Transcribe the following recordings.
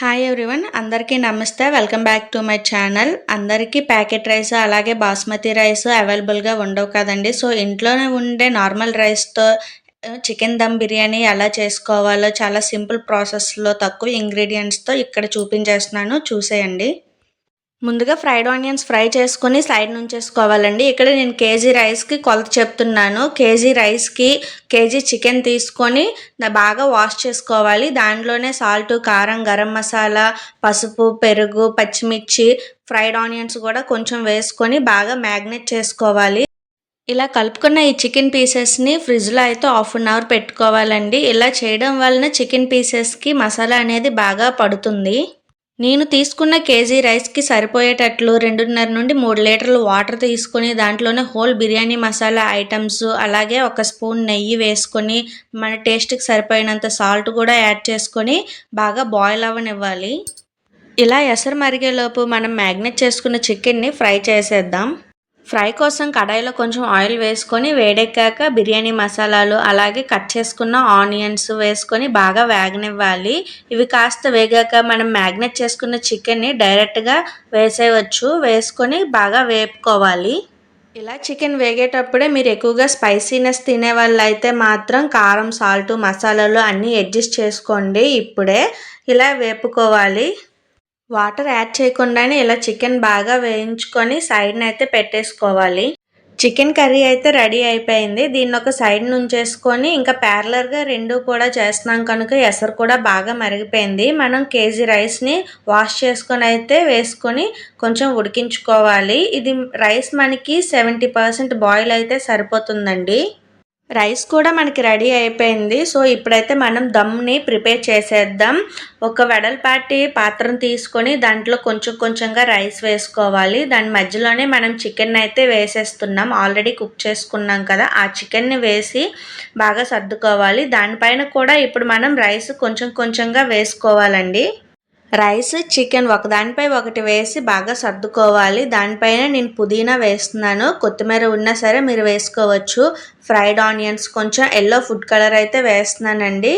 Hi everyone, అందరికీ నమస్తే. Welcome back to my channel. అందరికీ ప్యాకెట్ రైస్ అలాగే బాస్మతి రైస్ అవైలబుల్గా ఉండవు కదండి. సో ఇంట్లోనే ఉండే నార్మల్ రైస్తో చికెన్ దమ్ బిర్యానీ ఎలా చేసుకోవాలో చాలా సింపుల్ ప్రాసెస్లో తక్కువ ఇంగ్రీడియంట్స్తో ఇక్కడ చూపించేస్తున్నాను, చూసేయండి. ముందుగా ఫ్రైడ్ ఆనియన్స్ ఫ్రై చేసుకొని సైడ్ నుంచేసుకోవాలండి. ఇక్కడ నేను కేజీ రైస్కి కొలత చెప్తున్నాను. కేజీ రైస్కి కేజీ చికెన్ తీసుకొని బాగా వాష్ చేసుకోవాలి. దాంట్లోనే సాల్ట్, కారం, గరం మసాలా, పసుపు, పెరుగు, పచ్చిమిర్చి, ఫ్రైడ్ ఆనియన్స్ కూడా కొంచెం వేసుకొని బాగా మ్యాగ్నేట్ చేసుకోవాలి. ఇలా కలుపుకున్న ఈ చికెన్ పీసెస్ని ఫ్రిడ్జ్లో అయితే 1/2 అవర్ పెట్టుకోవాలండి. ఇలా చేయడం వలన చికెన్ పీసెస్కి మసాలా అనేది బాగా పడుతుంది. నేను తీసుకున్న కేజీ రైస్కి సరిపోయేటట్లు 2.5 నుండి 3 లీటర్లు వాటర్ తీసుకొని దాంట్లోనే హోల్ బిర్యానీ మసాలా ఐటమ్స్ అలాగే 1 స్పూన్ నెయ్యి వేసుకొని మన టేస్ట్కి సరిపోయినంత సాల్ట్ కూడా యాడ్ చేసుకొని బాగా బాయిల్ అవ్వనివ్వాలి. ఇలా ఎసరు మరిగేలోపు మనం మ్యాగ్నేట్ చేసుకున్న చికెన్ని ఫ్రై చేసేద్దాం. ఫ్రై కోసం కడాయిలో కొంచెం ఆయిల్ వేసుకొని వేడెక్కాక బిర్యానీ మసాలాలు అలాగే కట్ చేసుకున్న ఆనియన్స్ వేసుకొని బాగా వేగనివ్వాలి. ఇవి కాస్త వేగాక మనం మ్యాగ్నేట్ చేసుకున్న చికెన్ని డైరెక్ట్గా వేసేయవచ్చు. వేసుకొని బాగా వేపుకోవాలి. ఇలా చికెన్ వేగేటప్పుడే మీరు ఎక్కువగా స్పైసీనెస్ తినే వాళ్ళు అయితే మాత్రం కారం, సాల్ట్, మసాలాలు అన్నీ అడ్జస్ట్ చేసుకోండి. ఇప్పుడే ఇలా వేపుకోవాలి. వాటర్ యాడ్ చేయకుండానే ఇలా చికెన్ బాగా వేయించుకొని సైడ్ని అయితే పెట్టేసుకోవాలి. చికెన్ కర్రీ అయితే రెడీ అయిపోయింది. దీన్ని ఒక సైడ్ నుంచేసుకొని ఇంకా ప్యారలర్గా 2 కూడా చేస్తున్నాం కనుక ఎసరు కూడా బాగా మరిగిపోయింది. మనం కేజీ రైస్ని వాష్ చేసుకొని అయితే వేసుకొని కొంచెం ఉడికించుకోవాలి. ఇది రైస్ మనకి 70% బాయిల్ అయితే సరిపోతుందండి. రైస్ కూడా మనకి రెడీ అయిపోయింది. సో ఇప్పుడైతే మనం దమ్ని ప్రిపేర్ చేసేద్దాం. ఒక వెడల్పాటి పాత్రను తీసుకొని దాంట్లో కొంచెం కొంచెంగా రైస్ వేసుకోవాలి. దాని మధ్యలోనే మనం చికెన్ అయితే వేసేస్తున్నాం. ఆల్రెడీ కుక్ చేసుకున్నాం కదా, ఆ చికెన్ని వేసి బాగా సర్దుకోవాలి. దానిపైన కూడా ఇప్పుడు మనం రైస్ కొంచెం కొంచెంగా వేసుకోవాలండి. రైస్, చికెన్ ఒకదానిపై ఒకటి వేసి బాగా సర్దుకోవాలి. దానిపైన నేను పుదీనా వేస్తున్నాను. కొత్తిమీర ఉన్నా సరే మీరు వేసుకోవచ్చు. ఫ్రైడ్ ఆనియన్స్, కొంచెం ఎల్లో ఫుడ్ కలర్ అయితే వేస్తున్నానండి.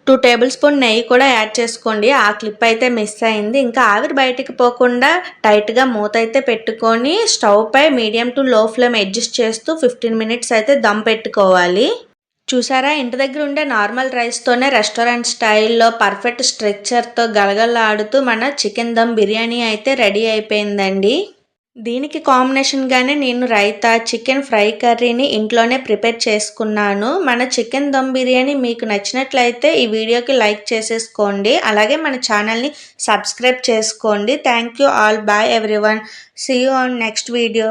2 టేబుల్ స్పూన్ నెయ్యి కూడా యాడ్ చేసుకోండి. ఆ క్లిప్ అయితే మిస్ అయింది. ఇంకా ఆవిరి బయటికి పోకుండా టైట్గా మూత అయితే పెట్టుకొని స్టవ్ పై medium to low flame adjust చేస్తూ 15 మినిట్స్ అయితే దమ్ పెట్టుకోవాలి. చూసారా, ఇంటి దగ్గర ఉండే నార్మల్ రైస్తోనే రెస్టారెంట్ స్టైల్లో పర్ఫెక్ట్ స్ట్రక్చర్తో గలగలాడుతూ మన చికెన్ దమ్ బిర్యానీ అయితే రెడీ అయిపోయిందండి. దీనికి కాంబినేషన్గానే నేను రైతా, చికెన్ ఫ్రై కర్రీని ఇంట్లోనే ప్రిపేర్ చేసుకున్నాను. మన చికెన్ దమ్ బిర్యానీ మీకు నచ్చినట్లయితే ఈ వీడియోకి లైక్ చేసేసుకోండి. అలాగే మన ఛానల్ని సబ్స్క్రైబ్ చేసుకోండి. Thank you all. Bye everyone. See you on next video.